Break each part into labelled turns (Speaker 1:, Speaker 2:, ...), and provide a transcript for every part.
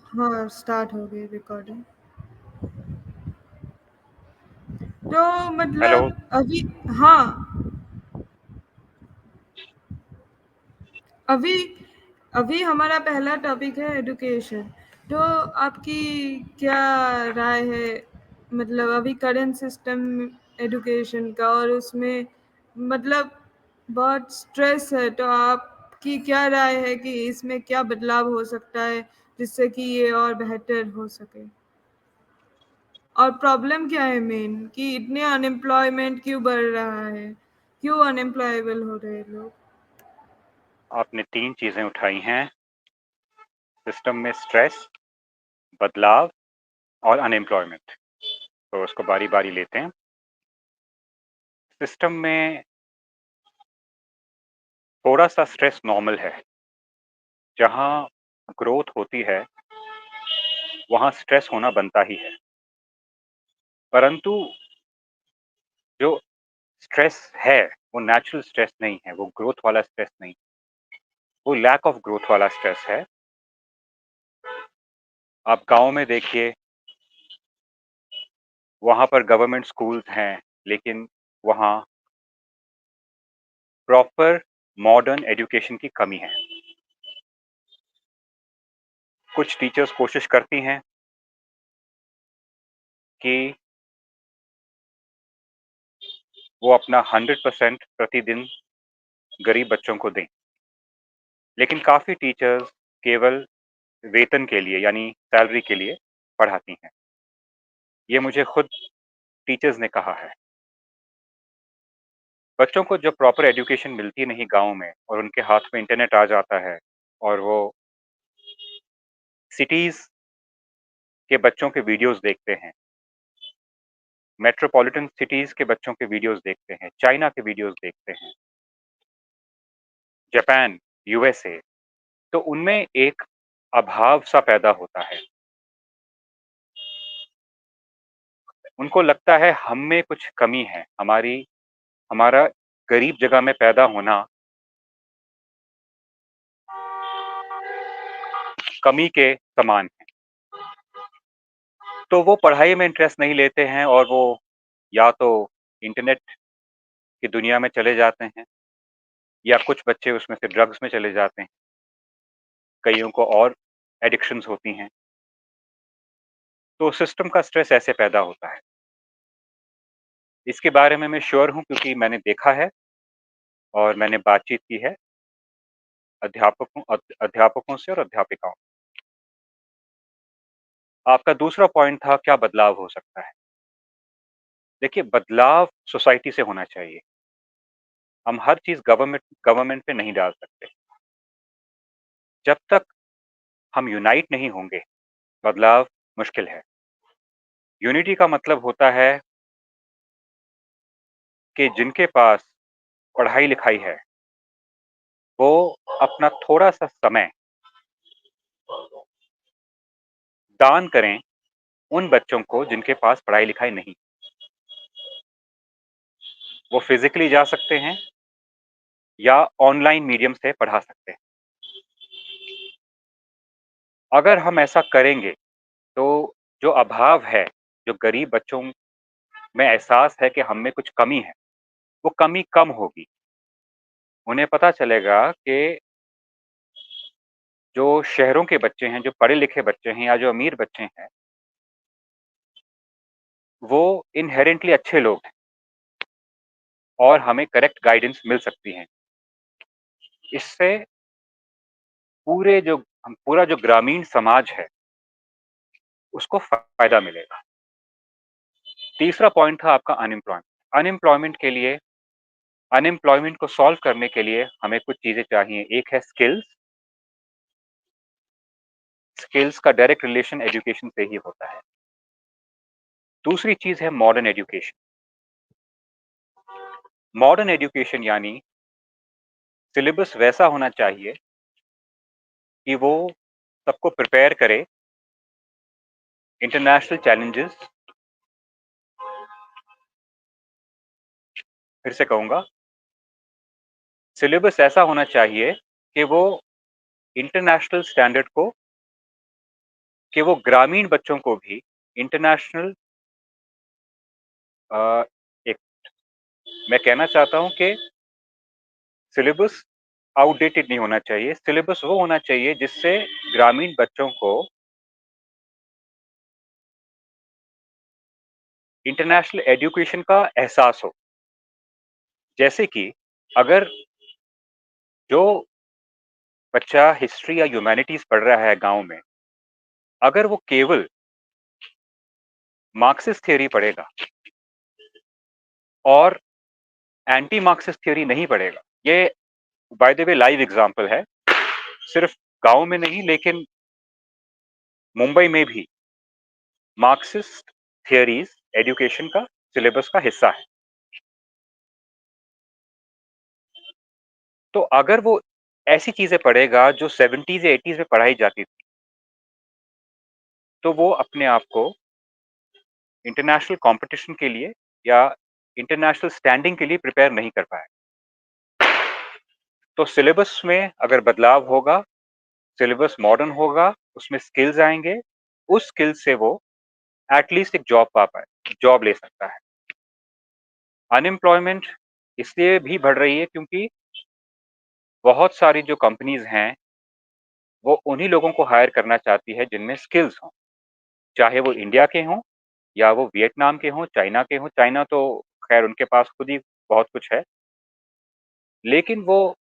Speaker 1: हाँ, स्टार्ट हो गई रिकॉर्डिंग। तो
Speaker 2: हेलो।
Speaker 1: मतलब अभी, हाँ, अभी अभी हमारा पहला टॉपिक है एजुकेशन। तो आपकी क्या राय है, मतलब अभी करंट सिस्टम एजुकेशन का, और उसमें मतलब बहुत स्ट्रेस है, तो आपकी क्या राय है कि इसमें क्या बदलाव हो सकता है जिससे कि ये और बेहतर हो सके? और प्रॉब्लम क्या है मेन, कि इतने अनएम्प्लॉयमेंट क्यों बढ़ रहा है, क्यों अनएम्प्लॉयबल हो रहे हैं लोग?
Speaker 2: आपने 3 चीज़ें उठाई हैं, सिस्टम में स्ट्रेस, बदलाव और अनएम्प्लॉयमेंट। तो उसको बारी-बारी लेते हैं। सिस्टम में थोड़ा-सा स्ट्रेस नॉर्मल है। जहाँ ग्रोथ होती है, वहाँ स्ट्रेस होना बनता ही है। परंतु जो स्ट्रेस है, वो नेचुरल स्ट्रेस नहीं है, वो ग्रोथ वाला स्ट्रेस नहीं, वो लैक ऑफ ग्रोथ वाला स्ट्रेस है। आप गाँव में देखिए, वहाँ पर गवर्नमेंट स्कूल्स हैं, लेकिन वहाँ प्रॉपर मॉडर्न एजुकेशन की कमी है। कुछ टीचर्स कोशिश करती हैं कि वो अपना 100% प्रतिदिन गरीब बच्चों को दें। लेकिन काफ़ी टीचर्स केवल वेतन के लिए यानी सैलरी के लिए पढ़ाती हैं। ये मुझे खुद टीचर्स ने कहा है। बच्चों को जब प्रॉपर एजुकेशन मिलती नहीं गाँव में और उनके हाथ में इंटरनेट आ जाता है और वो सिटीज़ के बच्चों के वीडियोज़ देखते हैं, मेट्रोपॉलिटन सिटीज़ के बच्चों के वीडियोज़ देखते हैं, चाइना के वीडियोज़ देखते हैं, जापान, यूएसए, तो उनमें एक अभाव-सा पैदा होता है। उनको लगता है हम में कुछ कमी है, हमारा गरीब जगह में पैदा होना कमी के समान है। तो वो पढ़ाई में इंटरेस्ट नहीं लेते हैं और वो या तो इंटरनेट की दुनिया में चले जाते हैं या कुछ बच्चे उसमें से ड्रग्स में चले जाते हैं, कइयों को और एडिक्शंस होती हैं। तो सिस्टम का स्ट्रेस ऐसे पैदा होता है। इसके बारे में मैं श्योर हूँ क्योंकि मैंने देखा है और मैंने बातचीत की है अध्यापकों से और अध्यापिकाओं। आपका दूसरा पॉइंट था क्या बदलाव हो सकता है? देखिए, बदलाव सोसाइटी से होना चाहिए। हम हर चीज़ गवर्नमेंट पे नहीं डाल सकते। जब तक हम यूनाइट नहीं होंगे, बदलाव मुश्किल है। यूनिटी का मतलब होता है कि जिनके पास पढ़ाई-लिखाई है, वो अपना थोड़ा-सा समय दान करें उन बच्चों को जिनके पास पढ़ाई-लिखाई नहीं। वो फिज़िकली जा सकते हैं या ऑनलाइन मीडियम से पढ़ा सकते हैं। अगर हम ऐसा करेंगे, तो जो अभाव है, जो गरीब बच्चों में एहसास है कि हम में कुछ कमी है, वो कमी कम होगी। उन्हें पता चलेगा कि जो शहरों के बच्चे हैं, जो पढ़े-लिखे बच्चे हैं या जो अमीर बच्चे हैं, वो इन्हेरेंटली अच्छे लोग हैं और हमें करेक्ट गाइडेंस मिल सकती है। इससे पूरा जो ग्रामीण समाज है, उसको फ़ायदा मिलेगा। तीसरा पॉइंट था आपका अनएम्प्लॉयमेंट। अनएम्प्लॉयमेंट के लिए अनएम्प्लॉयमेंट को सॉल्व करने के लिए हमें कुछ चीज़ें चाहिए। एक है स्किल्स, स्किल्स का डायरेक्ट रिलेशन एजुकेशन से ही होता है। दूसरी चीज़ है मॉडर्न एजुकेशन। मॉडर्न एजुकेशन यानी सिलेबस वैसा होना चाहिए कि वो सबको प्रिपेयर करे इंटरनेशनल चैलेंजेस। फिर से कहूँगा, सिलेबस ऐसा होना चाहिए कि वो इंटरनेशनल स्टैंडर्ड को कि वो ग्रामीण बच्चों को भी इंटरनेशनल एक मैं कहना चाहता हूँ कि सिलेबस आउटडेटेड नहीं होना चाहिए, सिलेबस वो होना चाहिए जिससे ग्रामीण बच्चों को इंटरनेशनल एजुकेशन का एहसास हो। जैसे कि अगर जो बच्चा हिस्ट्री या ह्यूमैनिटीज़ पढ़ रहा है गाँव में, अगर वो केवल मार्क्सिस्ट थ्योरी पढ़ेगा और एंटी मार्क्सिस्ट थ्योरी नहीं पढ़ेगा, ये by the way live example है, सिर्फ गाँव में नहीं लेकिन मुंबई में भी मार्क्सिस्ट थियरीज़ एजुकेशन का सिलेबस का हिस्सा है। तो अगर वो ऐसी चीज़ें पढ़ेगा जो 70s या 80s में पढ़ाई जाती थी, तो वो अपने आप को इंटरनेशनल कॉम्पिटिशन के लिए या इंटरनेशनल स्टैंडिंग के लिए प्रिपेयर नहीं कर पाएगा। तो सिलेबस में अगर बदलाव होगा, सिलेबस मॉडर्न होगा, उसमें स्किल्स आएँगे, उस स्किल से वो एट लीस्ट एक जॉब पा पाए, जॉब ले सकता है। अनएम्प्लॉयमेंट इसलिए भी बढ़ रही है क्योंकि बहुत सारी जो कंपनीज़ हैं, वो उन्हीं लोगों को हायर करना चाहती है जिनमें स्किल्स हों, चाहे वो इंडिया के हों या वो वियतनाम के हों, चाइना के हों। चाइना तो खैर उनके पास खुद ही बहुत कुछ है, लेकिन वो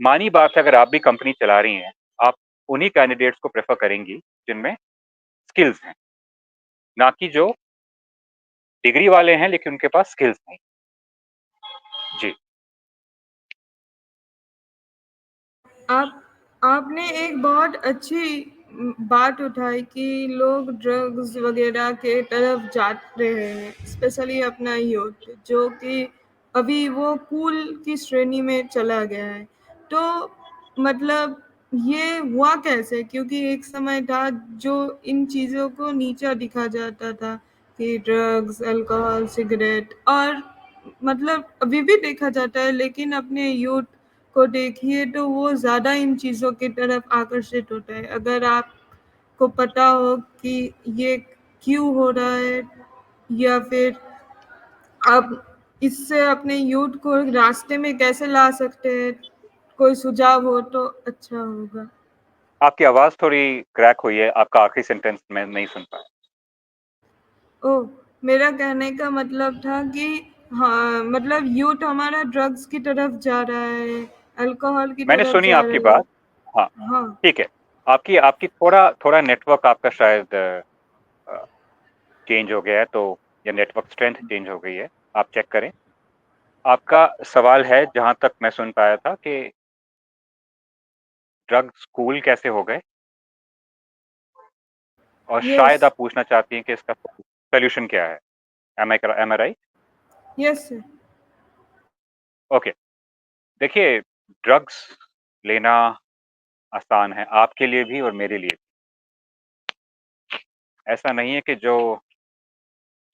Speaker 2: मानी बात है अगर आप भी कंपनी चला रही हैं, आप उन्हीं कैंडिडेट्स को प्रेफ़र करेंगी जिनमें स्किल्स हैं, ना कि जो डिग्री वाले हैं लेकिन उनके पास स्किल्स नहीं। जी।
Speaker 1: आप आपने एक बहुत अच्छी बात उठाई कि लोग ड्रग्स वगैरह के तरफ जा रहे हैं, स्पेशली अपना यूथ जो कि अभी वो कूल की श्रेणी में चला गया है। तो मतलब ये हुआ कैसे? क्योंकि एक समय था जो इन चीज़ों को नीचा दिखा जाता था कि ड्रग्स, अल्कोहल, सिगरेट और मतलब अभी भी देखा जाता है, लेकिन अपने यूथ को देखिए तो वो ज़्यादा इन चीज़ों की तरफ आकर्षित होता है। अगर आपको पता हो कि ये क्यों हो रहा है या फिर आप इससे अपने यूथ को रास्ते में कैसे ला सकते हैं, कोई सुझाव हो तो अच्छा होगा।
Speaker 2: आपकी आवाज़ थोड़ी क्रैक हुई है, आपका आखिरी सेंटेंस मैं नहीं सुन पाया।
Speaker 1: ओह! मेरा कहने का मतलब था कि हाँ, मतलब यूथ हमारा ड्रग्स की तरफ जा रहा है, अल्कोहल की
Speaker 2: मैंने
Speaker 1: तरफ
Speaker 2: सुनी
Speaker 1: जा
Speaker 2: आपकी
Speaker 1: रहा है।
Speaker 2: बात। हाँ,
Speaker 1: हाँ।
Speaker 2: ठीक है। आपकी आपकी थोड़ा नेटवर्क आपका शायद अ, चेंज हो गया है तो या नेटवर्क स्ट्रेंथ चेंज हो गई है, आप चेक करें। आपका सवाल है जहाँ तक मैं सुन पाया था कि ड्रग्स कूल कैसे हो गए? और
Speaker 1: यस।
Speaker 2: शायद आप पूछना चाहती हैं कि इसका सॉल्यूशन क्या है? एम आई राइट?
Speaker 1: Yes sir.
Speaker 2: ओके, देखिए ड्रग्स लेना आसान है, आपके लिए भी और मेरे लिए भी। ऐसा नहीं है कि जो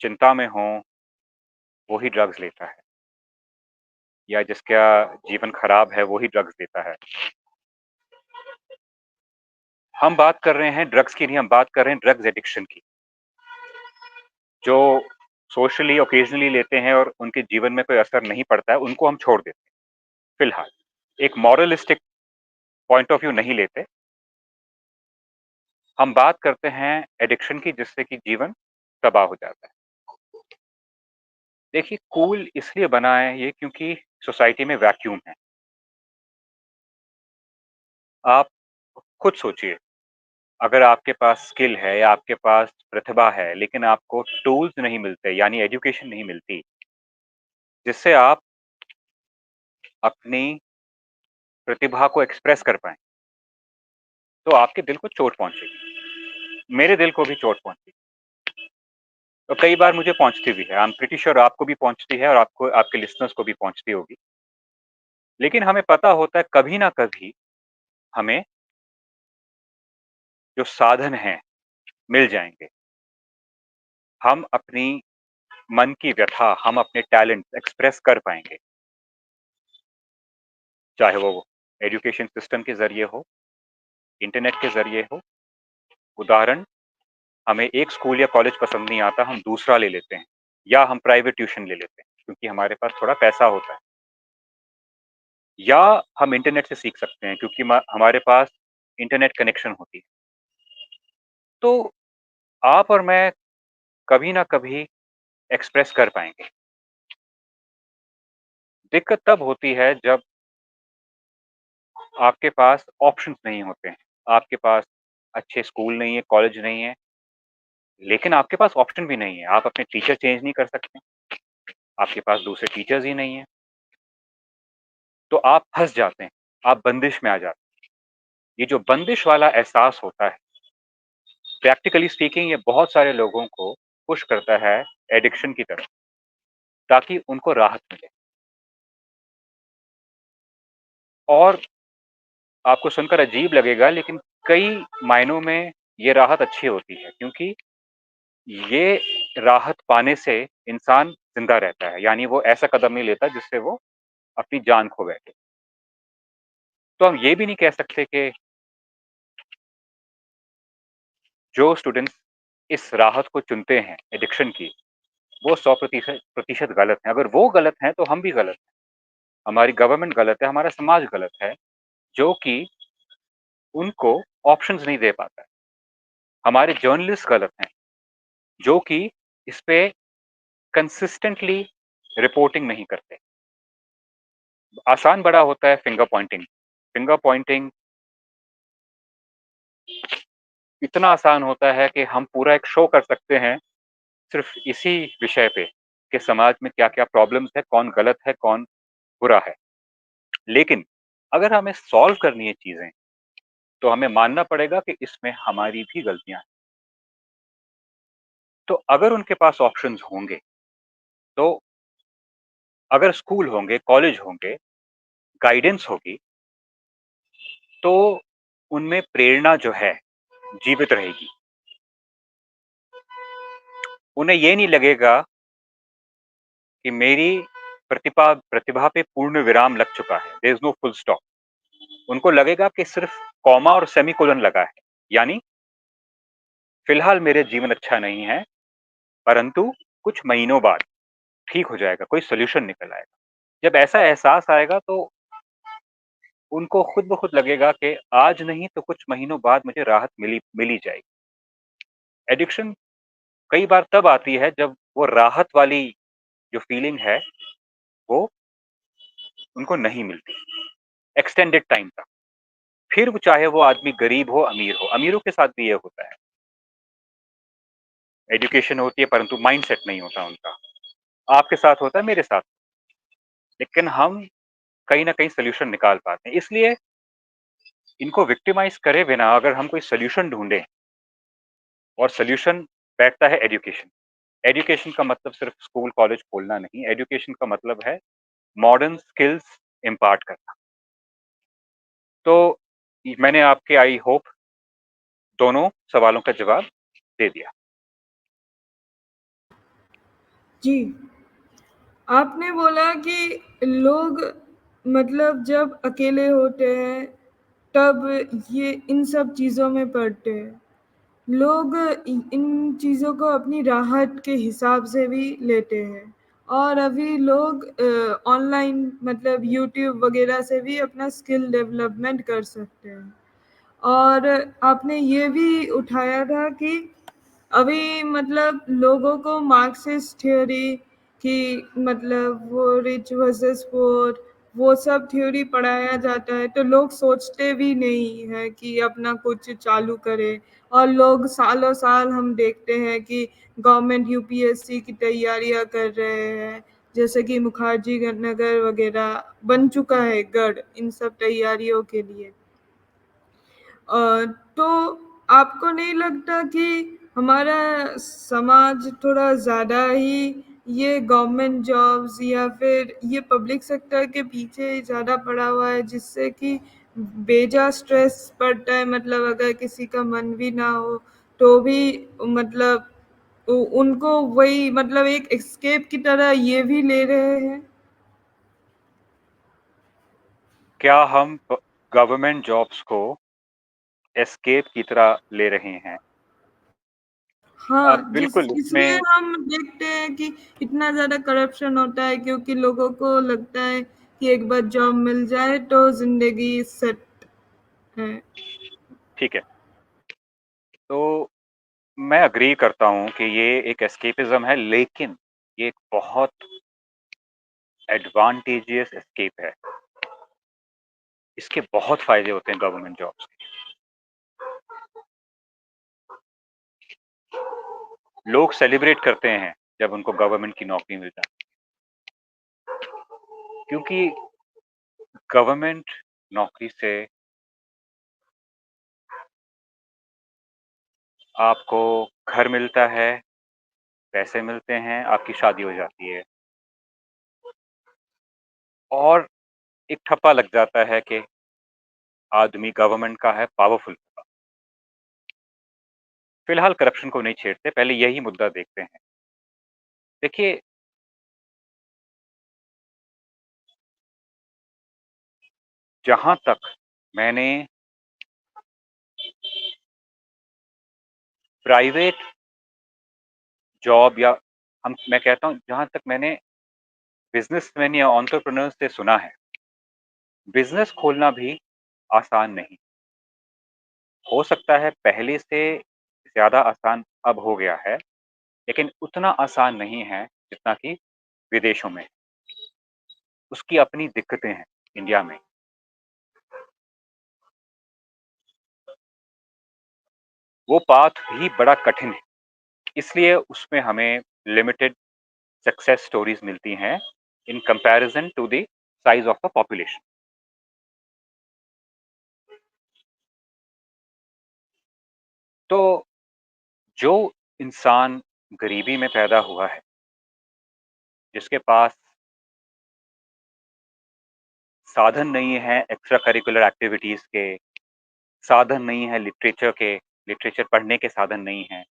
Speaker 2: चिंता में हो, वो ही ड्रग्स लेता है या जिसका जीवन खराब है, वो ही ड्रग्स लेता है। हम बात कर रहे हैं ड्रग्स की नहीं, हम बात कर रहे हैं ड्रग्स एडिक्शन की। जो सोशली ऑकेजनली लेते हैं और उनके जीवन में कोई असर नहीं पड़ता है, उनको हम छोड़ देते हैं, फिलहाल। एक मॉरलिस्टिक पॉइंट ऑफ व्यू नहीं लेते। हम बात करते हैं एडिक्शन की जिससे कि जीवन तबाह हो जाता है। देखिए कूल इसलिए बना है ये क्योंकि सोसाइटी में वैक्यूम है। आप खुद सोचिए, अगर आपके पास स्किल है या आपके पास प्रतिभा है, लेकिन आपको टूल्स नहीं मिलते यानी एजुकेशन नहीं मिलती, जिससे आप अपनी प्रतिभा को एक्सप्रेस कर पाएँ, तो आपके दिल को चोट पहुँचेगी। मेरे दिल को भी चोट पहुँची। तो कई बार मुझे पहुँचती भी है। आई एम प्रिटी श्योर आपको भी पहुँचती है और आपको आपके लिसनर्स को भी पहुँचती होगी। लेकिन हमें पता होता है कभी ना कभी हमें जो साधन हैं, मिल जाएँगे। हम अपनी मन की व्यथा, हम अपने टैलेंट एक्सप्रेस कर पाएँगे। चाहे वो एजुकेशन सिस्टम के ज़रिए हो, इंटरनेट के ज़रिए हो। उदाहरण हमें एक स्कूल या कॉलेज पसंद नहीं आता, हम दूसरा ले लेते हैं या हम प्राइवेट ट्यूशन ले लेते हैं क्योंकि हमारे पास थोड़ा पैसा होता है। या हम इंटरनेट से सीख सकते हैं क्योंकि हमारे पास इंटरनेट कनेक्शन होती है। तो आप और मैं कभी ना कभी एक्सप्रेस कर पाएँगे। दिक्कत तब होती है जब आपके पास ऑप्शंस नहीं होते हैं। आपके पास अच्छे स्कूल नहीं है, कॉलेज नहीं है, लेकिन आपके पास ऑप्शन भी नहीं है। आप अपने टीचर चेंज नहीं कर सकते, आपके पास दूसरे टीचर्स ही नहीं हैं। तो आप फँस जाते हैं, आप बंदिश में आ जाते हैं। ये जो बंदिश वाला एहसास होता है, प्रैक्टिकली स्पीकिंग ये बहुत सारे लोगों को पुश करता है एडिक्शन की तरफ, ताकि उनको राहत मिले। और आपको सुनकर अजीब लगेगा लेकिन कई मायनों में ये राहत अच्छी होती है क्योंकि ये राहत पाने से इंसान ज़िंदा रहता है, यानी वो ऐसा कदम नहीं लेता जिससे वो अपनी जान खो बैठे। तो हम ये भी नहीं कह सकते कि जो स्टूडेंट्स इस राहत को चुनते हैं एडिक्शन की, वो 100% प्रतिशत गलत हैं। अगर वो गलत हैं, तो हम भी गलत हैं। हमारी गवर्नमेंट गलत है, हमारा समाज गलत है, जो कि उनको ऑप्शंस नहीं दे पाता है। हमारे जर्नलिस्ट गलत हैं, जो कि इस पे कंसिस्टेंटली रिपोर्टिंग नहीं करते। आसान बड़ा होता है फिंगर पॉइंटिंग। फिंगर पॉइंटिंग इतना आसान होता है कि हम पूरा एक शो कर सकते हैं सिर्फ़ इसी विषय पे कि समाज में क्या-क्या प्रॉब्लम्स है, कौन गलत है, कौन बुरा है। लेकिन अगर हमें सॉल्व करनी है चीज़ें, तो हमें मानना पड़ेगा कि इसमें हमारी भी गलतियाँ हैं। तो अगर उनके पास ऑप्शंस होंगे, तो अगर स्कूल होंगे, कॉलेज होंगे, गाइडेंस होगी, तो उनमें प्रेरणा जो है, जीवित रहेगी। उन्हें ये नहीं लगेगा कि मेरी प्रतिभा प्रतिभा पे पूर्ण विराम लग चुका है, there is no full stop. उनको लगेगा कि सिर्फ़ कॉमा और सेमीकोलन लगा है, यानी फिलहाल मेरे जीवन अच्छा नहीं है, परंतु कुछ महीनों बाद ठीक हो जाएगा, कोई सॉल्यूशन निकल आएगा। जब ऐसा एहसास आएगा तो उनको खुद ब खुद लगेगा कि आज नहीं तो कुछ महीनों बाद मुझे राहत मिल ही जाएगी। एडिक्शन कई बार तब आती है जब वो राहत वाली जो फीलिंग है, वो उनको नहीं मिलती, एक्सटेंडेड टाइम तक। फिर वो चाहे वो आदमी गरीब हो, अमीर हो, अमीरों के साथ भी ये होता है। एजुकेशन होती है परंतु माइंडसेट नहीं होता उनका। आपके साथ होता है, मेरे साथ, लेकिन हम कहीं न कहीं सॉल्यूशन निकाल पाते हैं। इसलिए इनको विक्टिमाइज़ करे बिना अगर हम कोई सॉल्यूशन ढूँढें और सॉल्यूशन बैठता है एजुकेशन। एजुकेशन का मतलब सिर्फ़ स्कूल, कॉलेज खोलना नहीं, एजुकेशन का मतलब है मॉडर्न स्किल्स इम्पार्ट करना। तो मैंने आपके आई होप दोनों सवालों का जवाब दे दिया।
Speaker 1: जी। आपने बोला कि लोग मतलब जब अकेले होते हैं, तब ये इन सब चीज़ों में पड़ते हैं। लोग इन चीज़ों को अपनी राहत के हिसाब से भी लेते हैं और अभी लोग ऑनलाइन मतलब यूट्यूब वगैरह से भी अपना स्किल डेवलपमेंट कर सकते हैं। और आपने ये भी उठाया था कि अभी मतलब लोगों को मार्क्सिस्ट थ्योरी की मतलब वो रिच वर्सेस पुअर वो सब थ्योरी पढ़ाया जाता है, तो लोग सोचते भी नहीं है कि अपना कुछ चालू करें। और लोग सालों साल हम देखते हैं कि गवर्नमेंट यूपीएससी की तैयारियां कर रहे हैं, जैसे कि मुखर्जी नगर वगैरह बन चुका है गढ़ इन सब तैयारियों के लिए। तो आपको नहीं लगता कि हमारा समाज थोड़ा ज़्यादा ही ये गवर्नमेंट जॉब्स या फिर ये पब्लिक सेक्टर के पीछे ज़्यादा पड़ा हुआ है, जिससे कि बेजा स्ट्रेस पड़ता है, मतलब अगर किसी का मन भी ना हो तो भी मतलब उनको वही मतलब एक एस्केप की तरह ये भी ले रहे हैं।
Speaker 2: क्या हम गवर्नमेंट जॉब्स को एस्केप की तरह ले रहे हैं?
Speaker 1: हाँ, जिस
Speaker 2: बिल्कुल
Speaker 1: इसलिए
Speaker 2: इसमें
Speaker 1: हम देखते हैं कि इतना ज़्यादा करप्शन होता है क्योंकि लोगों को लगता है कि एक बार जॉब मिल जाए तो ज़िंदगी सेट है।
Speaker 2: ठीक है। तो मैं एग्री करता हूँ कि ये एक एस्केपिज़्म है, लेकिन ये एक बहुत एडवांटेजियस एस्केप है। इसके बहुत फ़ायदे होते हैं गवर्नमेंट जॉब्स के। लोग सेलिब्रेट करते हैं जब उनको गवर्नमेंट की नौकरी मिल जाती है, क्योंकि गवर्नमेंट नौकरी से आपको घर मिलता है, पैसे मिलते हैं, आपकी शादी हो जाती है और एक ठप्पा लग जाता है कि आदमी गवर्नमेंट का है, पावरफुल। फिलहाल करप्शन को नहीं छेड़ते, पहले यही मुद्दा देखते हैं। देखिए, जहाँ तक मैंने प्राइवेट जॉब या मैं कहता हूँ जहाँ तक मैंने बिज़नेसमैन या एंटरप्रेन्योर्स से सुना है, बिज़नेस खोलना भी आसान नहीं। हो सकता है पहले से ज़्यादा आसान अब हो गया है, लेकिन उतना आसान नहीं है जितना कि विदेशों में। उसकी अपनी दिक्कतें हैं इंडिया में। वो पाथ भी बड़ा कठिन है, इसलिए उसमें हमें लिमिटेड सक्सेस स्टोरीज़ मिलती हैं in comparison to the size of the population. तो जो इंसान गरीबी में पैदा हुआ है, जिसके पास साधन नहीं है एक्स्ट्रा करिकुलर एक्टिविटीज़ के, साधन नहीं है लिटरेचर पढ़ने के साधन नहीं हैं।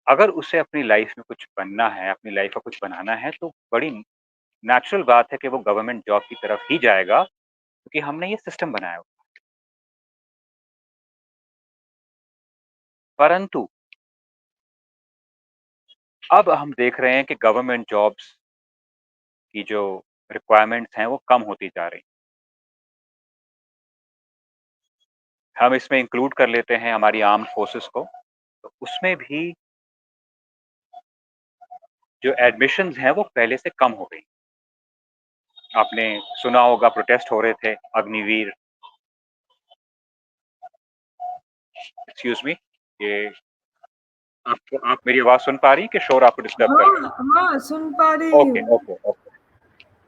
Speaker 2: अगर उसे अपनी लाइफ़ में कुछ बनना है, अपनी लाइफ़ का कुछ बनाना है, तो बड़ी नेचुरल बात है कि वो गवर्नमेंट जॉब की तरफ ही जाएगा, क्योंकि हमने ये सिस्टम बनाया हुआ है। परंतु अब हम देख रहे हैं कि गवर्नमेंट जॉब्स की जो रिक्वायरमेंट्स हैं, वो कम होती जा रही हैं। हम इसमें इंक्लूड कर लेते हैं हमारी आर्म्ड फोर्सेस को, तो उसमें भी जो एडमिशन्स हैं, वो पहले से कम हो गई। आपने सुना होगा प्रोटेस्ट हो रहे थे, अग्निवीर। एक्सक्यूज़ मी, ये आप मेरी आवाज़ सुन पा रही हैं कि शोर आपको डिस्टर्ब कर रहा है?
Speaker 1: हाँ, हाँ, सुन पा रही
Speaker 2: ओके,
Speaker 1: हूँ।
Speaker 2: Okay, okay.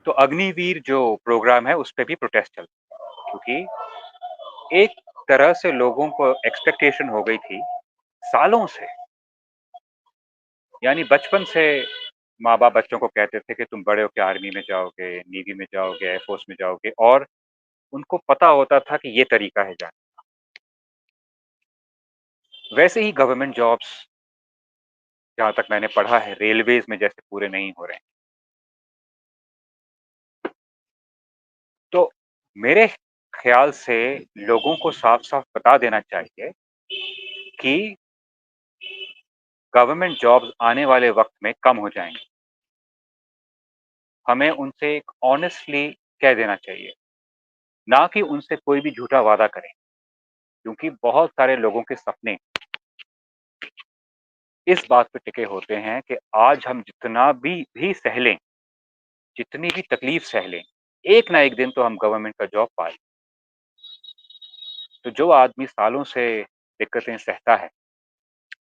Speaker 2: तो अग्निवीर जो प्रोग्राम है, उस पे भी प्रोटेस्ट चल रहा है, क्योंकि एक तरह से लोगों को एक्सपेक्टेशन हो गई थी, सालों से, यानी बचपन से माँ-बाप बच्चों को कहते थे कि तुम बड़े होके आर्मी में जाओगे, नेवी में जाओगे, एयर फोर्स में जाओगे और उनको पता होता था कि ये तरीका है जाने का। वैसे ही गवर्नमेंट जॉब्स जहाँ तक मैंने पढ़ा है, रेलवेज़ में जैसे पूरे नहीं हो रहे हैं। तो मेरे ख़्याल से लोगों को साफ-साफ बता देना चाहिए कि गवर्नमेंट जॉब्स आने वाले वक़्त में कम हो जाएँगी। हमें उनसे एक ऑनेस्टली कह देना चाहिए, ना कि उनसे कोई भी झूठा वादा करें, क्योंकि बहुत सारे लोगों के सपने इस बात पे टिके होते हैं कि आज हम जितना भी सह लें, जितनी भी तकलीफ़ सह लें, एक ना एक दिन तो हम गवर्नमेंट का जॉब पा लें। तो जो आदमी सालों से दिक्कतें सहता है,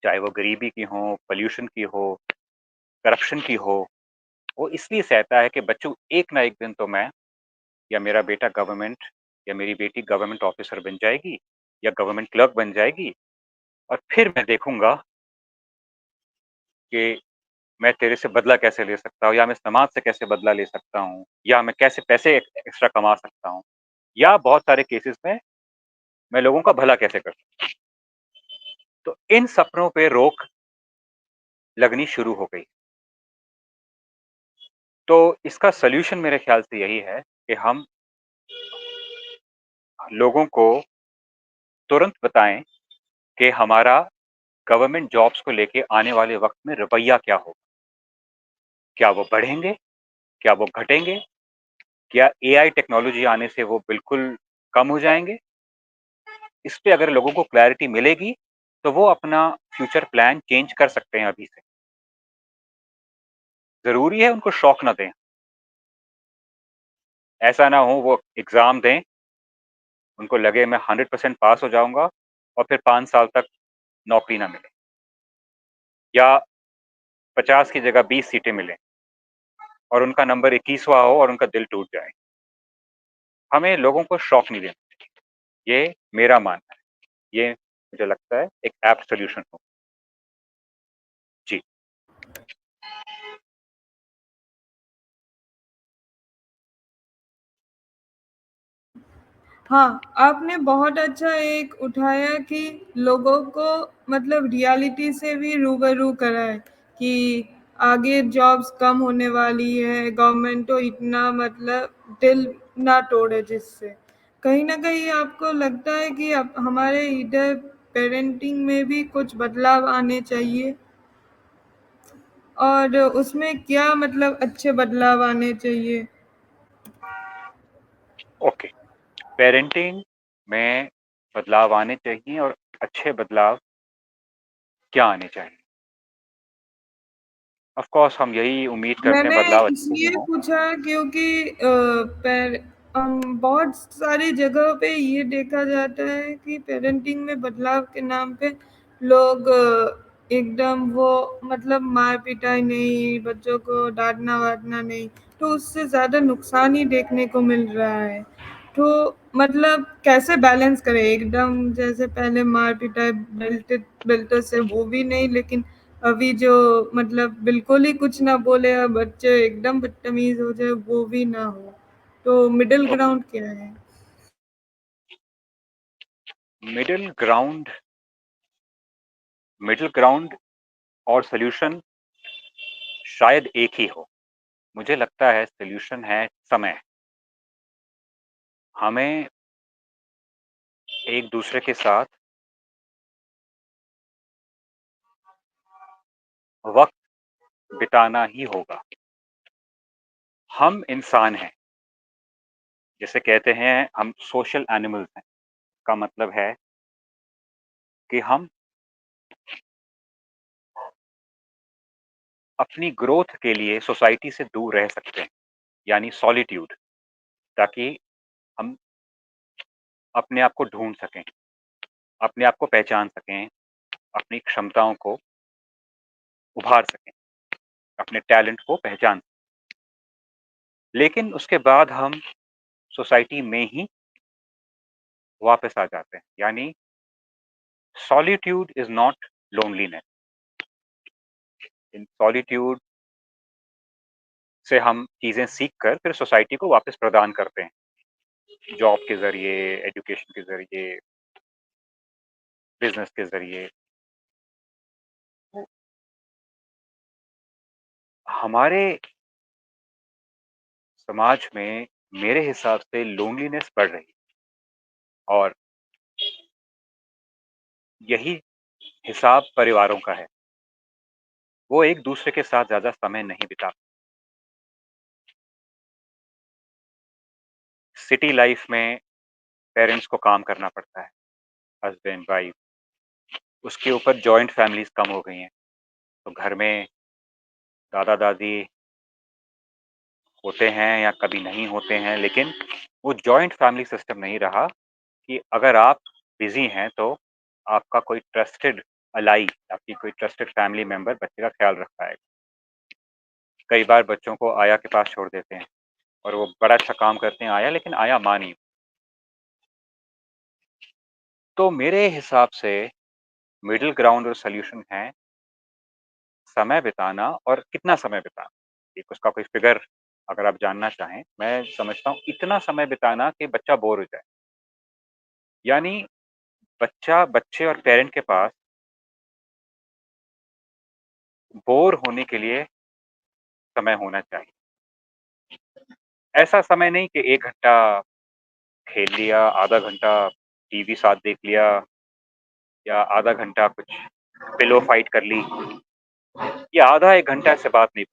Speaker 2: चाहे वो गरीबी की हों, पॉल्यूशन की हो, करप्शन की हो, वो इसलिए सहता है कि बच्चों एक ना एक दिन तो मैं या मेरा बेटा गवर्नमेंट या मेरी बेटी गवर्नमेंट ऑफ़िसर बन जाएगी या गवर्नमेंट क्लर्क बन जाएगी और फिर मैं देखूँगा कि मैं तेरे से बदला कैसे ले सकता हूँ या मैं समाज से कैसे बदला ले सकता हूँ या मैं कैसे पैसे एक्स्ट्रा कमा सकता हूँ या बहुत सारे केसेज़ में मैं लोगों का भला कैसे कर सकता हूँ। तो इन सपनों पे रोक लगनी शुरू हो गई। तो इसका सॉल्यूशन मेरे ख़्याल से यही है कि हम लोगों को तुरंत बताएँ कि हमारा गवर्नमेंट जॉब्स को लेके आने वाले वक़्त में रवैया क्या होगा? क्या वो बढ़ेंगे? क्या वो घटेंगे? क्या एआई टेक्नोलॉजी आने से वो बिल्कुल कम हो जाएँगे? इस पे अगर लोगों को क्लैरिटी मिलेगी, तो वो अपना फ्यूचर प्लान चेंज कर सकते हैं अभी से। ज़रूरी है उनको शॉक ना दें। ऐसा ना हो वो एग्ज़ाम दें, उनको लगे मैं 100% पास हो जाऊँगा और फिर 5 साल तक नौकरी ना मिले या 50 की जगह 20 सीटें मिलें और उनका नंबर 21वाँ हो और उनका दिल टूट जाए। हमें लोगों को शॉक नहीं देना, ये मेरा मानना है। ये मुझे लगता है एक एप्ट सॉल्यूशन हो। जी।
Speaker 1: हाँ, आपने बहुत अच्छा एक उठाया कि लोगों को मतलब रियलिटी से भी रूबरू कराए कि आगे जॉब्स कम होने वाली है, गवर्नमेंट तो इतना मतलब दिल ना तोड़े जिससे। कहीं न कहीं आपको लगता है कि अब हमारे इधर पेरेंटिंग में भी कुछ बदलाव आने चाहिए? और उसमें क्या मतलब अच्छे बदलाव आने चाहिए?
Speaker 2: ओके, पेरेंटिंग में बदलाव आने चाहिए और अच्छे बदलाव क्या आने चाहिए? ऑफ़ कोर्स हम यही उम्मीद करते हैं
Speaker 1: मैंने
Speaker 2: बदलाव अच्छे ही
Speaker 1: इसलिए
Speaker 2: हों।
Speaker 1: पूछा क्योंकि बहुत सारी जगहों पे ये देखा जाता है कि पेरेंटिंग में बदलाव के नाम पे लोग एकदम वो मतलब मार पिटाई नहीं, बच्चों को डांटना वाटना नहीं, तो उससे ज़्यादा नुकसान ही देखने को मिल रहा है। तो मतलब कैसे बैलेंस करें एकदम जैसे पहले मार पिटाई बेल्टों से वो भी नहीं, लेकिन अभी जो मतलब बिल्कुल ही कुछ ना बोले और बच्चे एकदम बदतमीज हो जाए वो भी ना हो, तो मिडिल
Speaker 2: ओके,
Speaker 1: ग्राउंड क्या है?
Speaker 2: मिडल ग्राउंड मिडल ग्राउंड और सॉल्यूशन शायद एक ही हो। मुझे लगता है सॉल्यूशन है समय। हमें एक-दूसरे के साथ वक़्त बिताना ही होगा। हम इंसान हैं, जिसे कहते हैं हम सोशल एनिमल्स हैं। का मतलब है कि हम अपनी ग्रोथ के लिए सोसाइटी से दूर रह सकते हैं, यानी सॉलिट्यूड, ताकि हम अपने आप को ढूँढ सकें, अपने आप को पहचान सकें, अपनी क्षमताओं को उभार सकें, अपने टैलेंट को पहचान। लेकिन उसके बाद हम सोसाइटी में ही वापस आ जाते हैं, यानी solitude is not loneliness. In solitude से हम चीज़ें सीख कर फिर सोसाइटी को वापस प्रदान करते हैं, जॉब के ज़रिए, एजुकेशन के ज़रिए, बिज़नेस के ज़रिए। तो हमारे समाज में मेरे हिसाब से लोनलीनेस बढ़ रही है और यही हिसाब परिवारों का है। वो एक-दूसरे के साथ ज़्यादा समय नहीं बिता। सिटी लाइफ़ में पेरेंट्स को काम करना पड़ता है, हस्बैंड, वाइफ, उसके ऊपर जॉइंट फैमिलीज़ कम हो गई हैं। तो घर में दादा-दादी होते हैं या कभी नहीं होते हैं, लेकिन वो जॉइंट फैमिली सिस्टम नहीं रहा कि अगर आप बिज़ी हैं, तो आपका कोई ट्रस्टेड अलाई, आपकी कोई ट्रस्टेड फैमिली मेंबर बच्चे का ख़्याल रख पाएगा। कई बार बच्चों को आया के पास छोड़ देते हैं और वो बड़ा अच्छा काम करते हैं आया, लेकिन आया माँ नहीं। तो मेरे हिसाब से मिडल ग्राउंड और सॉल्यूशन है समय बिताना और कितना समय बिताना। एक उसका कोई फ़िगर अगर आप जानना चाहें, मैं समझता हूँ इतना समय बिताना कि बच्चा बोर हो जाए। यानी बच्चे और पेरेंट के पास बोर होने के लिए समय होना चाहिए। ऐसा समय नहीं कि 1 घंटा खेल लिया, आधा घंटा टीवी साथ देख लिया या आधा घंटा कुछ पिलो फाइट कर ली, ये आधा 1 घंटा से बात नहीं।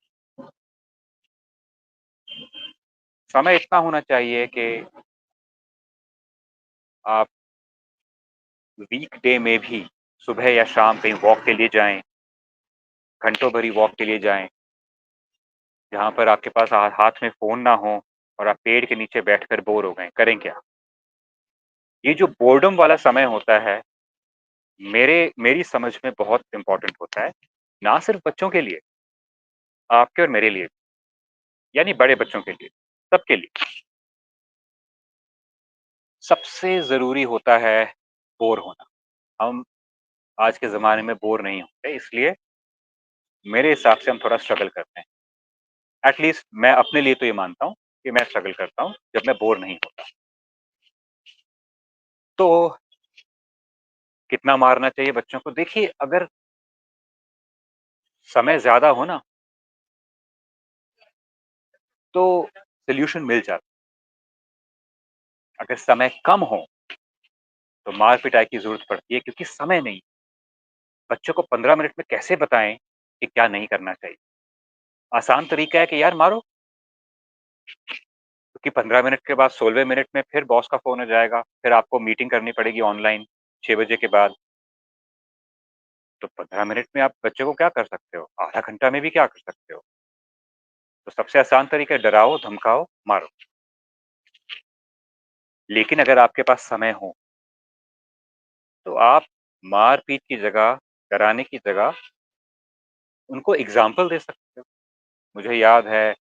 Speaker 2: समय इतना होना चाहिए कि आप वीकडे में भी सुबह या शाम कहीं वॉक के लिए जाएँ, घंटों भरी वॉक के लिए जाएँ, जहाँ पर आपके पास हाथ में फ़ोन ना हो और आप पेड़ के नीचे बैठकर बोर हो गए, करें क्या? ये जो बोर्डम वाला समय होता है, मेरी समझ में बहुत इम्पोर्टेंट होता है, ना सिर्फ़ बच्चों के लिए, आपके और मेरे लिए, यानी बड़े बच्चों के लिए, सबके लिए। सबसे ज़रूरी होता है बोर होना। हम आज के ज़माने में बोर नहीं होते, इसलिए मेरे हिसाब से हम थोड़ा स्ट्रगल करते हैं। एट लीस्ट मैं अपने लिए तो ये मानता हूँ कि मैं स्ट्रगल करता हूँ, जब मैं बोर नहीं होता। तो कितना मारना चाहिए बच्चों को? देखिए, अगर समय ज़्यादा हो ना, तो सॉल्यूशन मिल जाता है। अगर समय कम हो, तो मार-पिटाई की ज़रूरत पड़ती है क्योंकि समय नहीं। बच्चों को 15 मिनट में कैसे बताएँ कि क्या नहीं करना चाहिए? आसान तरीका है कि यार मारो, क्योंकि 15 मिनट के बाद 16वें मिनट में फिर बॉस का फ़ोन आ जाएगा, फिर आपको मीटिंग करनी पड़ेगी ऑनलाइन 6 बजे के बाद। तो 15 मिनट में आप बच्चे को क्या कर सकते हो? आधा घंटा में भी क्या कर सकते हो? तो सबसे आसान तरीका है डराओ, धमकाओ, मारो। लेकिन अगर आपके पास समय हो, तो आप मार-पीट की जगह, डराने की जगह उनको एग्ज़ाम्पल दे सकते हो। मुझे याद है,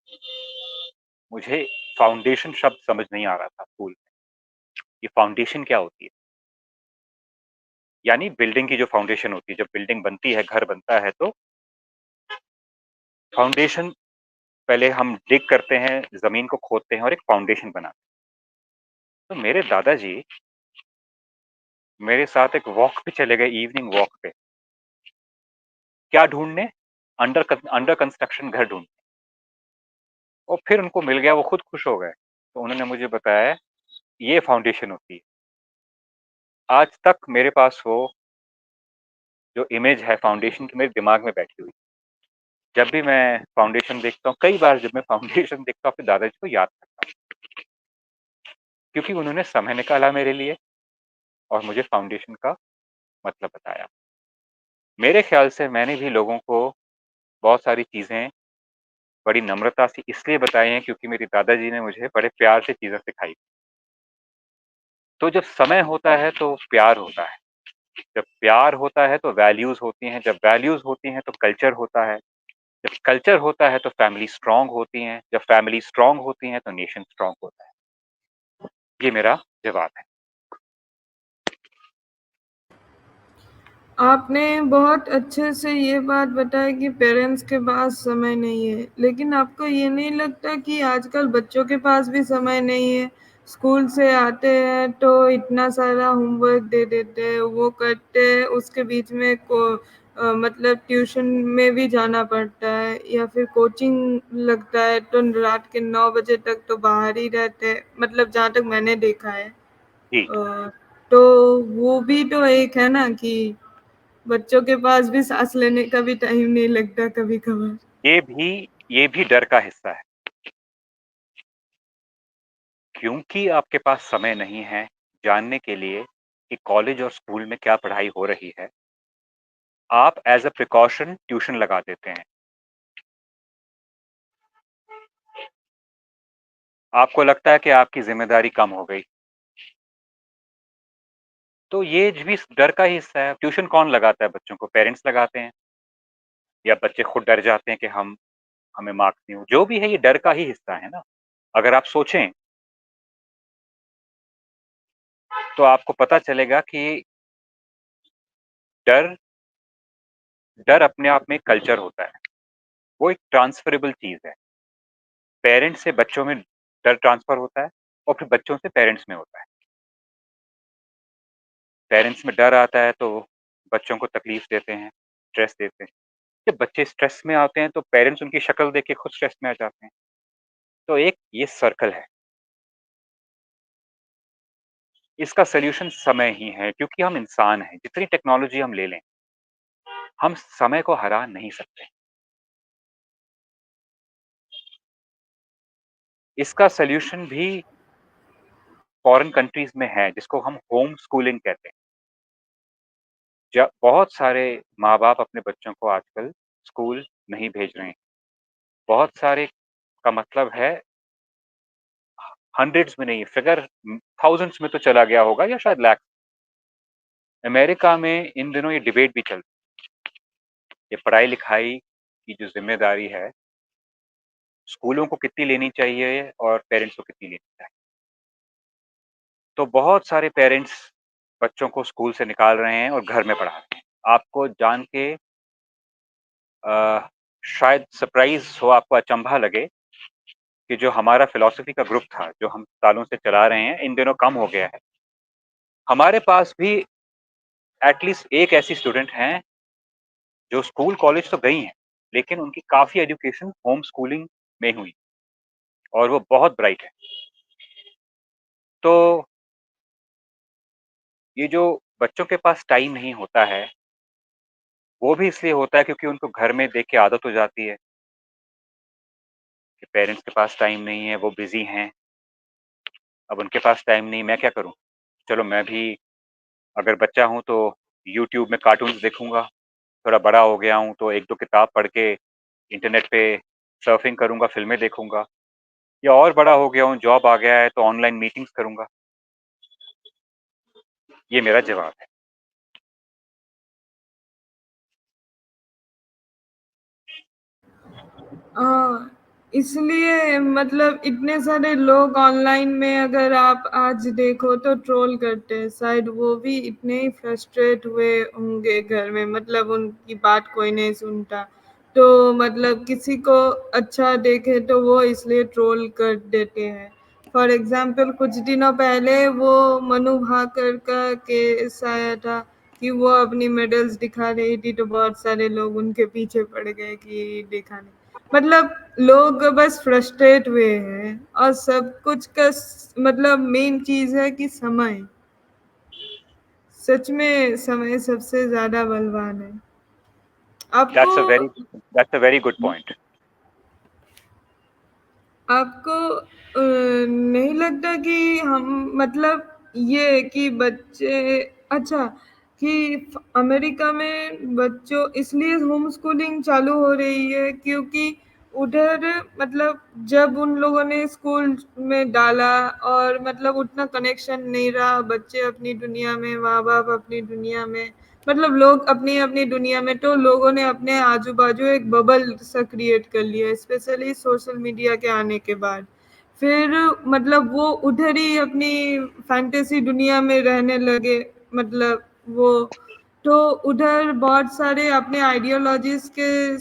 Speaker 2: मुझे फाउंडेशन शब्द समझ नहीं आ रहा था स्कूल में। ये फाउंडेशन क्या होती है? यानी बिल्डिंग की जो फाउंडेशन होती है, जब बिल्डिंग बनती है, घर बनता है तो फाउंडेशन पहले हम डिग करते हैं, ज़मीन को खोदते हैं और एक फाउंडेशन बनाते हैं। तो मेरे दादाजी मेरे साथ एक वॉक पे चले गए, इवनिंग वॉक पे। क्या ढूँढने? अंडर कंस्ट्रक्शन घर ढूँढने और फिर उनको मिल गया, वो खुद खुश हो गए। तो उन्होंने मुझे बताया, ये फाउंडेशन होती है। आज तक मेरे पास वो जो इमेज है फाउंडेशन की मेरे दिमाग में बैठी हुई। जब भी मैं फाउंडेशन देखता हूँ, कई बार जब मैं फाउंडेशन देखता हूँ, अपने दादाजी को याद करता हूँ। क्योंकि उन्होंने समय निकाला मेरे लिए और मुझे फाउंडेशन का मतलब बताया। मेरे ख़्याल से मैंने भी लोगों को बहुत सारी चीज़ें बड़ी नम्रता से इसलिए बताई हैं क्योंकि मेरी दादाजी ने मुझे बड़े प्यार से चीज़ें सिखाई। तो जब समय होता है तो प्यार होता है, जब प्यार होता है तो वैल्यूज़ होती हैं, जब वैल्यूज़ होती हैं तो कल्चर होता है, जब कल्चर होता है तो फैमिली स्ट्रॉन्ग होती हैं, जब फैमिली स्ट्रॉन्ग होती हैं तो नेशन स्ट्रॉन्ग होता है। ये मेरा जवाब है।
Speaker 1: आपने बहुत अच्छे से ये बात बताई कि पेरेंट्स के पास समय नहीं है, लेकिन आपको ये नहीं लगता कि आजकल बच्चों के पास भी समय नहीं है? स्कूल से आते हैं तो इतना सारा होमवर्क दे देते हैं, वो करते हैं, उसके बीच में मतलब ट्यूशन में भी जाना पड़ता है या फिर कोचिंग लगता है, तो रात के 9 बजे तक तो बाहर ही रहते हैं, मतलब जहाँ तक मैंने देखा है।
Speaker 2: जी,
Speaker 1: तो वो भी तो एक है ना कि बच्चों के पास भी साँस लेने का भी टाइम नहीं लगता कभी-कभार।
Speaker 2: ये भी ये भी डर का हिस्सा है, क्योंकि आपके पास समय नहीं है जानने के लिए कि कॉलेज और स्कूल में क्या पढ़ाई हो रही है, आप एज़ अ प्रिकॉशन ट्यूशन लगा देते हैं। आपको लगता है कि आपकी ज़िम्मेदारी कम हो गई। तो ये भी डर का ही हिस्सा है। ट्यूशन कौन लगाता है बच्चों को? पेरेंट्स लगाते हैं या बच्चे खुद डर जाते हैं कि हमें मार्क्स नहीं हो जो भी है ये डर का ही हिस्सा है ना। अगर आप सोचें, तो आपको पता चलेगा कि डर डर अपने आप में एक कल्चर होता है। वो एक ट्रांसफरेबल चीज़ है। पेरेंट्स से बच्चों में डर ट्रांसफ़र होता है और फिर बच्चों से पेरेंट्स में होता है। पेरेंट्स में डर आता है तो बच्चों को तकलीफ़ देते हैं, स्ट्रेस देते हैं। जब बच्चे स्ट्रेस में आते हैं तो पेरेंट्स उनकी शक्ल देख के खुद स्ट्रेस में आ जाते हैं। तो एक ये सर्कल है। इसका सॉल्यूशन समय ही है क्योंकि हम इंसान हैं, जितनी टेक्नोलॉज़ी हम ले लें, हम समय को हरा नहीं सकते। इसका सॉल्यूशन भी फॉरेन कंट्रीज़ में है, जिसको हम होम स्कूलिंग कहते हैं। ज बहुत सारे माँ-बाप अपने बच्चों को आजकल स्कूल नहीं भेज रहे हैं। बहुत सारे का मतलब है हंड्रेड्स में नहीं, फिगर थाउज़ेंड्स में तो चला गया होगा या शायद लाख। अमेरिका में इन दिनों ये डिबेट भी चल ये पढ़ाई-लिखाई की जो ज़िम्मेदारी है, स्कूलों को कितनी लेनी चाहिए और पेरेंट्स को कितनी लेनी चाहिए। तो बहुत सारे पेरेंट्स बच्चों को स्कूल से निकाल रहे हैं और घर में पढ़ा रहे हैं। आपको जान के शायद सरप्राइज़ हो, आपको अचंभा लगे कि जो हमारा फ़िलॉसफ़ी का ग्रुप था, जो हम सालों से चला रहे हैं, इन दिनों कम हो गया है। हमारे पास भी एट लीस्ट एक ऐसी स्टूडेंट हैं, जो स्कूल, कॉलेज तो गई हैं, लेकिन उनकी काफ़ी एजुकेशन होम स्कूलिंग में हुई और वो बहुत ब्राइट है। तो ये जो बच्चों के पास टाइम नहीं होता है, वो भी इसलिए होता है क्योंकि उनको घर में देख के आदत हो जाती है कि पेरेंट्स के पास टाइम नहीं है, वो बिज़ी हैं। अब उनके पास टाइम नहीं, मैं क्या करूँ? चलो मैं भी अगर बच्चा हूँ तो यूट्यूब में कार्टून्स देखूँगा, थोड़ा बड़ा हो गया हूँ तो 1-2 किताब पढ़ के इंटरनेट पे सर्फिंग करूँगा, फ़िल्में देखूँगा या और बड़ा हो गया हूँ, जॉब आ गया है तो ऑनलाइन मीटिंग्स करूँगा। ये मेरा जवाब है।
Speaker 1: हाँ, इसलिए मतलब इतने सारे लोग ऑनलाइन में अगर आप आज देखो तो ट्रोल करते हैं, शायद वो भी इतने ही फ्रस्ट्रेट हुए होंगे घर में, मतलब उनकी बात कोई नहीं सुनता। तो मतलब किसी को अच्छा देखे तो वो इसलिए ट्रोल कर देते हैं। फॉर एग्ज़ाम्पल कुछ दिनों पहले वो मनु भाकर का केस आया था कि वो अपनी मेडल्स दिखा रही थी, तो बहुत सारे लोग उनके पीछे पड़ गए कि दिखाने। मतलब लोग बस फ्रस्ट्रेट हुए हैं और सब कुछ का मतलब मेन चीज है कि समय, सच में समय सबसे ज्यादा बलवान है आपको।
Speaker 2: That's a very good point.
Speaker 1: आपको नहीं लगता कि हम मतलब ये कि बच्चे अच्छा कि अमेरिका में बच्चों इसलिए होम स्कूलिंग चालू हो रही है क्योंकि उधर मतलब जब उन लोगों ने स्कूल में डाला और मतलब उतना कनेक्शन नहीं रहा, बच्चे अपनी दुनिया में, माँ बाप अपनी दुनिया में, मतलब लोग अपनी अपनी दुनिया में, तो लोगों ने अपने आजू बाजू एक बबल सा क्रिएट कर लिया, स्पेशली सोशल मीडिया के आने के बाद। फिर मतलब वो उधर ही अपनी फैंटेसी दुनिया में रहने लगे, मतलब वो तो उधर बहुत सारे अपने आइडियोलॉजीज के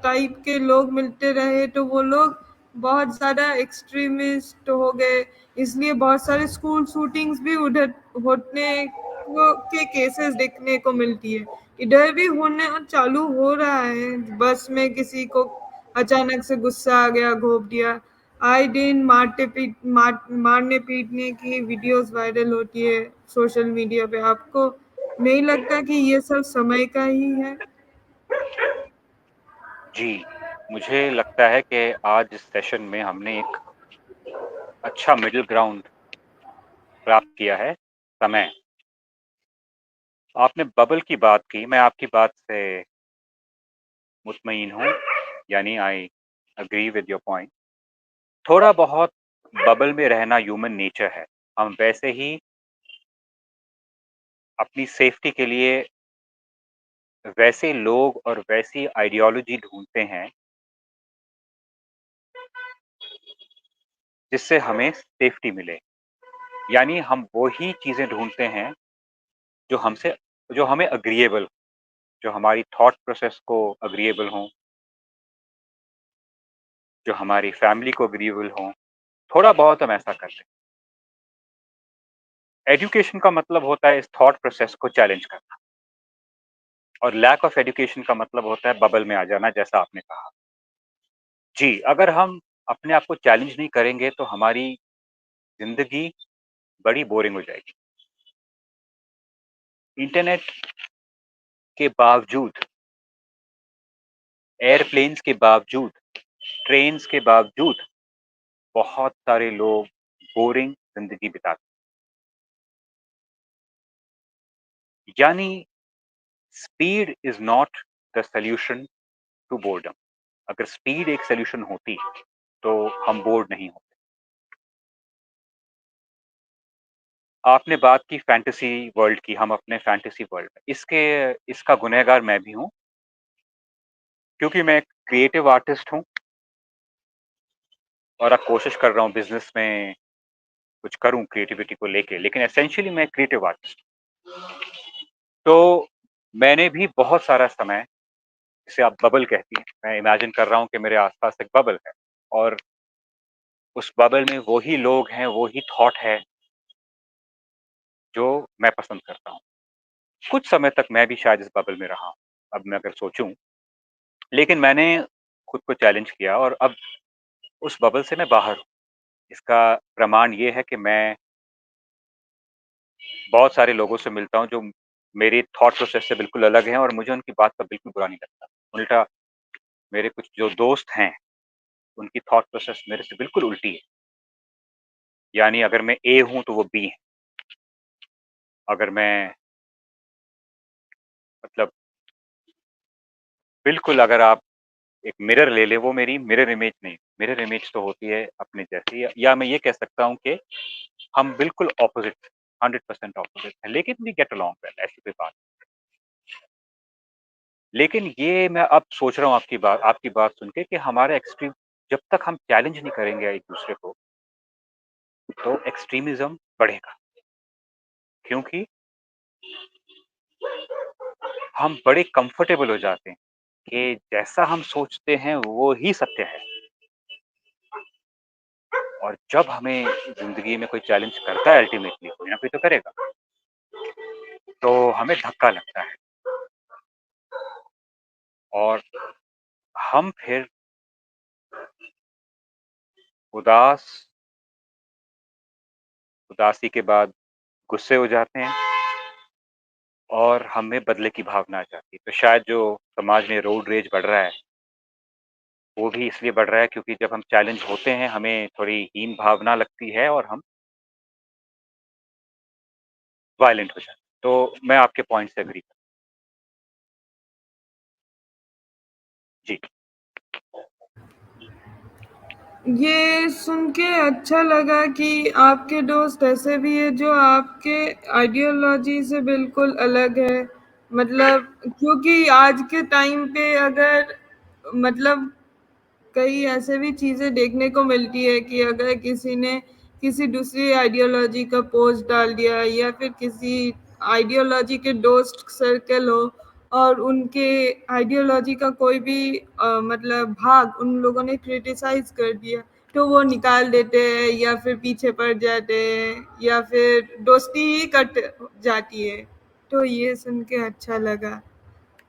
Speaker 1: टाइप के लोग मिलते रहे, तो वो लोग बहुत ज़्यादा एक्सट्रीमिस्ट हो गए। इसलिए बहुत सारे स्कूल शूटिंग्स भी उधर होने के केसेस देखने को मिलती है। इधर भी होने चालू हो रहा है, बस में किसी को अचानक से गुस्सा आ गया, घोप दिया। आए दिन मारने पीटने की वीडियोस वायरल होती है सोशल मीडिया पे। आपको नहीं लगता कि ये सब समय का ही है?
Speaker 2: जी, मुझे लगता है कि आज इस सेशन में हमने एक अच्छा मिडल ग्राउंड प्राप्त किया है, समय। आपने बबल की बात की, मैं आपकी बात से मुतमईन हूँ, यानी I agree with your point. थोड़ा बहुत बबल में रहना ह्यूमन नेचर है। हम वैसे ही अपनी सेफ्टी के लिए वैसे लोग और वैसी आइडियोलॉजी ढूँढते हैं, जिससे हमें सेफ्टी मिले। यानी हम वो ही चीज़ें ढूँढते हैं जो हमसे जो हमें एग्रीएबल, जो हमारी थॉट प्रोसेस को एग्रीएबल हों, जो हमारी फैमिली को एग्रीएबल हों। थोड़ा बहुत हम ऐसा करते हैं। एजुकेशन का मतलब होता है इस थॉट प्रोसेस को चैलेंज करना और लैक ऑफ एजुकेशन का मतलब होता है बबल में आ जाना, जैसा आपने कहा। जी, अगर हम अपने आप को चैलेंज नहीं करेंगे तो हमारी ज़िंदगी बड़ी बोरिंग हो जाएगी। इंटरनेट के बावजूद एयरप्लेन्स के बावजूद, ट्रेन्स के बावजूद बहुत सारे लोग बोरिंग ज़िंदगी बिताते हैं। यानी speed is not the solution to boredom. अगर स्पीड एक सॉल्यूशन होती, तो हम बोर्ड नहीं होते। आपने बात की फैंटेसी वर्ल्ड की, हम अपने फैंटेसी वर्ल्ड में। इसका गुनहगार मैं भी हूँ, क्योंकि मैं एक क्रिएटिव आर्टिस्ट हूँ और अब कोशिश कर रहा हूँ बिज़नेस में कुछ करूँ क्रिएटिविटी को लेके, लेकिन एसेंशियली मैं क्रिएटिव आर्टिस्ट। तो मैंने भी बहुत सारा समय, जिसे आप बबल कहती हैं, मैं इमेजिन कर रहा हूँ कि मेरे आस-पास एक बबल है और उस बबल में वो ही लोग हैं, वो ही थॉट है, जो मैं पसंद करता हूँ। कुछ समय तक मैं भी शायद इस बबल में रहा हूँ, अब मैं अगर सोचूँ, लेकिन मैंने खुद को चैलेंज किया और अब उस बबल से मैं बाहर हूँ। इसका प्रमाण ये है कि मैं बहुत सारे लोगों से मिलता हूँ, जो मेरी थॉट प्रोसेस से बिल्कुल अलग हैं और मुझे उनकी बात का बिल्कुल बुरा नहीं लगता। उल्टा मेरे कुछ जो दोस्त हैं, उनकी थॉट प्रोसेस मेरे से बिल्कुल उल्टी है। यानी अगर मैं ए हूँ, तो वो बी हैं। अगर मैं मतलब बिल्कुल अगर आप एक मिरर ले लें, वो मेरी मिरर इमेज नहीं, मिरर इमेज तो होती है अपने जैसी, या मैं ये कह सकता हूँ कि हम बिल्कुल ऑपोज़िट, 100% ऑपोज़िट हैं, लेकिन वी गेट अलोंग वेल, ऐसी कोई बात। लेकिन ये मैं अब सोच रहा हूँ आपकी बात सुन के कि हमारा एक्सट्रीम, जब तक हम चैलेंज नहीं करेंगे एक-दूसरे को, तो एक्सट्रीमिज़्म बढ़ेगा। क्योंकि हम बड़े कंफर्टेबल हो जाते हैं कि जैसा हम सोचते हैं, वो ही सत्य है। और जब हमें ज़िंदगी में कोई चैलेंज करता है अल्टीमेटली, कोई ना कोई तो करेगा, तो हमें धक्का लगता है और हम फिर उदास उदासी के बाद गुस्से हो जाते हैं और हमें बदले की भावना आ जाती है। तो शायद जो समाज में रोड रेज बढ़ रहा है, वो भी इसलिए बढ़ रहा है क्योंकि जब हम चैलेंज होते हैं, हमें थोड़ी हीन भावना लगती है और हम वायलेंट हो जाते हैं। तो मैं आपके पॉइंट से एग्री करता हूँ। जी।
Speaker 1: ये सुन के अच्छा लगा कि आपके दोस्त ऐसे भी है जो आपके आइडियोलॉजी से बिल्कुल अलग है। मतलब क्योंकि आज के टाइम पे अगर मतलब कई ऐसे भी चीज़ें देखने को मिलती है कि अगर किसी ने किसी दूसरी आइडियोलॉजी का पोस्ट डाल दिया या फिर किसी आइडियोलॉजी के दोस्त सर्कल हो और उनके आइडियोलॉजी का कोई भी मतलब भाग उन लोगों ने क्रिटिसाइज कर दिया, तो वो निकाल देते हैं या फिर पीछे पड़ जाते हैं या फिर दोस्ती ही कट जाती है। तो ये सुन के अच्छा लगा।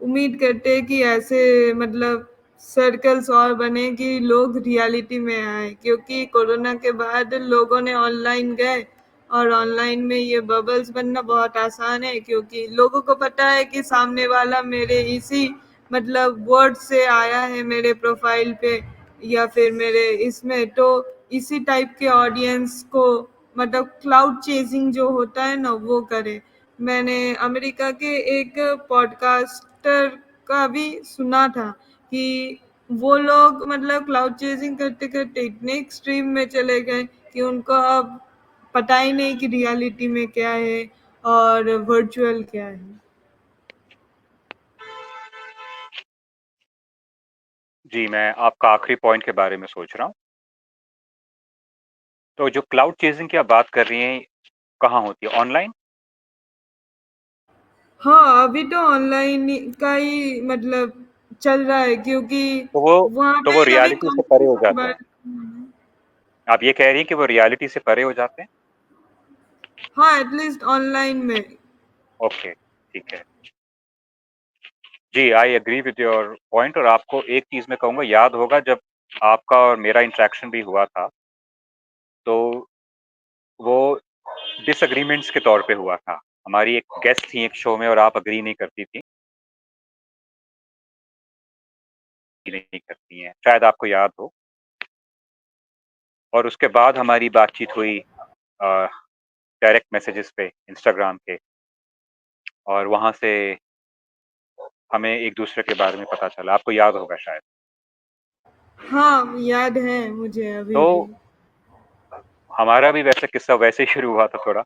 Speaker 1: उम्मीद करते हैं कि ऐसे मतलब सर्कल्स और बने कि लोग रियलिटी में आए, क्योंकि कोरोना के बाद लोगों ने ऑनलाइन गए और ऑनलाइन में ये बबल्स बनना बहुत आसान है, क्योंकि लोगों को पता है कि सामने वाला मेरे इसी मतलब वर्ड से आया है मेरे प्रोफाइल पे या फिर मेरे इसमें, तो इसी टाइप के ऑडियंस को मतलब क्लाउड चेजिंग जो होता है ना वो करे। मैंने अमेरिका के एक पॉडकास्टर का भी सुना था कि वो लोग मतलब क्लाउड चेजिंग करते करते इतने एक्सट्रीम में चले गए कि उनको अब पता ही नहीं कि रियलिटी में क्या है और वर्चुअल क्या है।
Speaker 2: जी, मैं आपका आखिरी पॉइंट के बारे में सोच रहा हूँ। तो जो क्लाउड चेज़िंग की आप बात कर रही हैं, कहाँ होती है? ऑनलाइन?
Speaker 1: हाँ, अभी तो ऑनलाइन का ही मतलब चल रहा है, क्योंकि
Speaker 2: तो वो
Speaker 1: वहाँ
Speaker 2: तो
Speaker 1: पे
Speaker 2: वो
Speaker 1: कभी
Speaker 2: रियलिटी से परे हो
Speaker 1: कंपटीशन
Speaker 2: जाते
Speaker 1: बढ़।
Speaker 2: हैं। आप ये कह रही हैं कि वो रियलिटी से परे हो जाते हैं?
Speaker 1: हाँ, एटलीस्ट ऑनलाइन में।
Speaker 2: ओके, ठीक है। जी, I agree with your point और आपको एक चीज़ मैं कहूँगा, याद होगा जब आपका और मेरा इंटरैक्शन भी हुआ था, तो वो डिसएग्रीमेंट्स के तौर पे हुआ था। हमारी एक गेस्ट थी एक शो में और आप एग्री नहीं करती थीं। नहीं करती हैं, शायद आपको याद हो। और उसके बाद हमारी बातचीत हुई डायरेक्ट मैसेजेस पे इंस्टाग्राम के, और वहाँ से हमें एक-दूसरे के बारे में पता चला, आपको याद होगा शायद।
Speaker 1: हाँ, याद है मुझे
Speaker 2: तो
Speaker 1: अभी भी।
Speaker 2: हमारा भी वैसे किस्सा वैसे ही शुरू हुआ था, थोड़ा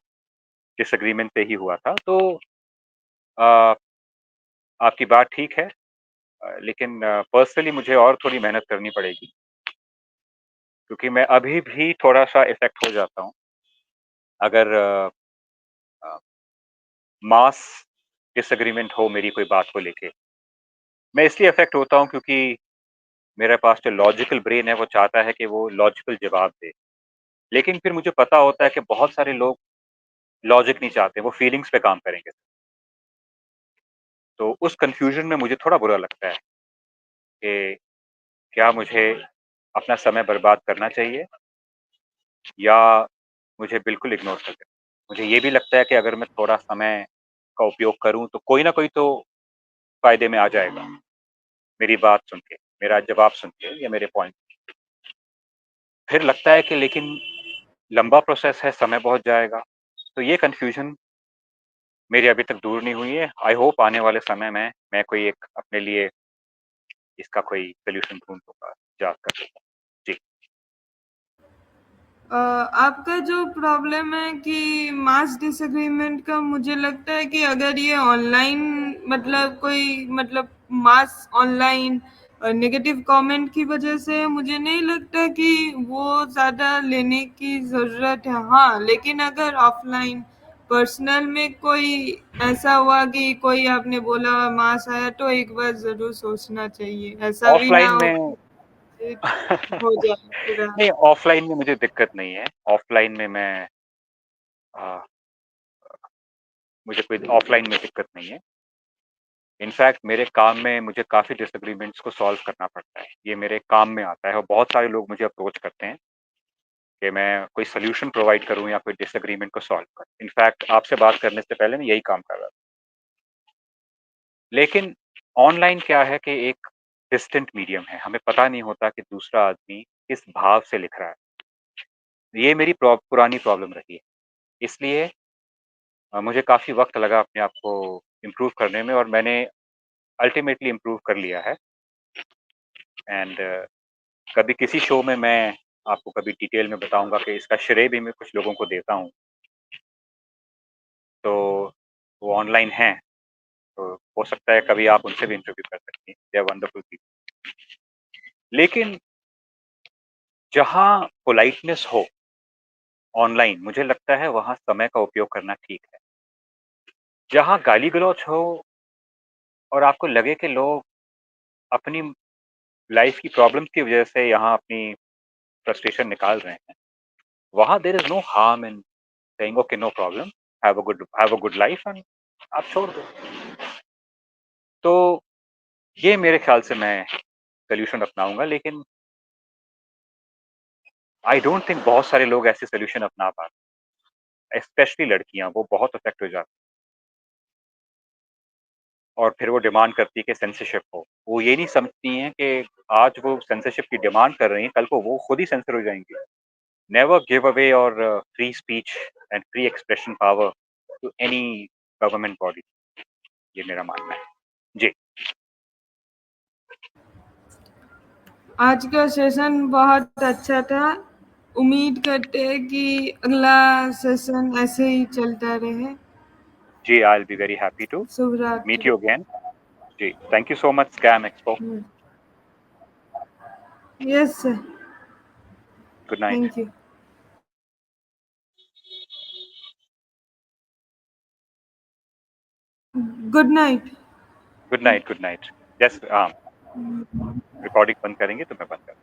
Speaker 2: डिसएग्रीमेंट से ही हुआ था। तो अ, आपकी बात ठीक है, लेकिन पर्सनली मुझे और थोड़ी मेहनत करनी पड़ेगी, क्योंकि मैं अभी भी थोड़ा-सा इफ़ेक्ट हो जाता हूँ, अगर अ, मास डिसएग्रीमेंट हो मेरी कोई बात को लेके। मैं इसलिए इफ़ेक्ट होता हूँ क्योंकि मेरे पास जो लॉजिकल ब्रेन है वो चाहता है कि वो लॉजिकल जवाब दे। लेकिन फिर मुझे पता होता है कि बहुत सारे लोग लॉजिक नहीं चाहते, वो फीलिंग्स पे काम करेंगे। तो उस कन्फ्यूज़न में मुझे थोड़ा बुरा लगता है कि क्या मुझे अपना समय बर्बाद करना चाहिए या मुझे बिल्कुल इग्नोर कर देना। मुझे ये भी लगता है कि अगर मैं थोड़ा समय का उपयोग करूँ तो कोई न कोई तो फ़ायदे में आ जाएगा, मेरी बात सुन के, मेरा जवाब सुन के या मेरे पॉइंट। फिर लगता है कि लेकिन लंबा प्रोसेस है, समय बहुत जाएगा। तो ये कन्फ्यूज़न मेरी अभी तक दूर नहीं हुई है। आई होप आने वाले समय में मैं कोई एक अपने लिए इसका कोई सॉल्यूशन ढूँढ लूँगा, इजाद कर लूँगा। जी।
Speaker 1: आपका जो प्रॉब्लम है कि मास डिसएग्रीमेंट का, मुझे लगता है कि अगर ये ऑनलाइन मतलब कोई मतलब मास ऑनलाइन नेगेटिव कमेंट की वजह से, मुझे नहीं लगता कि वो ज़्यादा लेने की ज़रूरत है। हाँ, लेकिन अगर ऑफलाइन पर्सनल में कोई ऐसा हुआ कि कोई आपने बोला मास आया, तो एक बार ज़रूर सोचना चाहिए, ऐसा भी ना
Speaker 2: ऑफ़लाइन
Speaker 1: हो
Speaker 2: में
Speaker 1: कि हो जाए पूरा।
Speaker 2: नहीं, ऑफ़लाइन में मुझे दिक्कत नहीं है। ऑफ़लाइन में मैं अ, मुझे कोई ऑफ़लाइन में दिक्कत नहीं है। इनफैक्ट मेरे काम में मुझे काफ़ी डिसएग्रीमेंट्स को सॉल्व करना पड़ता है। ये मेरे काम में आता है और बहुत सारे लोग मुझे अप्रोच करते हैं कि मैं कोई सॉल्यूशन प्रोवाइड करूँ या कोई डिसएग्रीमेंट को सॉल्व करूँ। इनफैक्ट आपसे बात करने से पहले मैं यही काम कर रहा था। लेकिन ऑनलाइन क्या है कि एक डिस्टेंट मीडियम है, हमें पता नहीं होता कि दूसरा आदमी किस भाव से लिख रहा है। ये मेरी पुरानी प्रॉब्लम रही है। इसलिए मुझे काफ़ी वक़्त लगा अपने आप को इम्प्रूव करने में, और मैंने अल्टीमेटली इम्प्रूव कर लिया है। एंड कभी किसी शो में मैं आपको कभी डिटेल में बताऊँगा कि इसका श्रेय भी मैं कुछ लोगों को देता हूँ। तो वो ऑनलाइन हैं, तो हो सकता है कभी आप उनसे भी इंटरव्यू कर सकती हैं। They are wonderful people. लेकिन जहाँ पोलाइटनेस हो ऑनलाइन, मुझे लगता है वहाँ समय का उपयोग करना ठीक है। जहाँ गाली-गलौच हो और आपको लगे कि लोग अपनी लाइफ़ की प्रॉब्लम की वजह से यहाँ अपनी फ्रस्ट्रेशन निकाल रहे हैं, वहाँ there is no harm in saying okay, no problem, have a good life, and आप छोड़ दो। तो ये मेरे ख़्याल से मैं सॉल्यूशन अपनाऊँगा, लेकिन आई डोंट थिंक बहुत सारे लोग ऐसे सॉल्यूशन अपना पाते हैं, स्पेशली लड़कियाँ, वो बहुत अफ़ेक्ट हो जाती हैं और फिर वो डिमांड करती है कि सेंसरशिप हो। वो ये नहीं समझती हैं कि आज वो सेंसरशिप की डिमांड कर रही हैं, कल को वो खुद ही सेंसर हो जाएँगी। Never give away your free speech and free expression power to any government body, ये मेरा मानना है। जी।
Speaker 1: आज का सेशन बहुत अच्छा था। उम्मीद करते हैं कि अगला सेशन ऐसे ही चलता रहे।
Speaker 2: जी, I will be very happy to
Speaker 1: शुभ
Speaker 2: मीट
Speaker 1: रात्रि।
Speaker 2: You again. जी, thank you so much scam expo.
Speaker 1: Yes sir.
Speaker 2: Good night.
Speaker 1: Thank you. Good night.
Speaker 2: Good night, good night. Just recording बंद करेंगे तो मैं बंद कर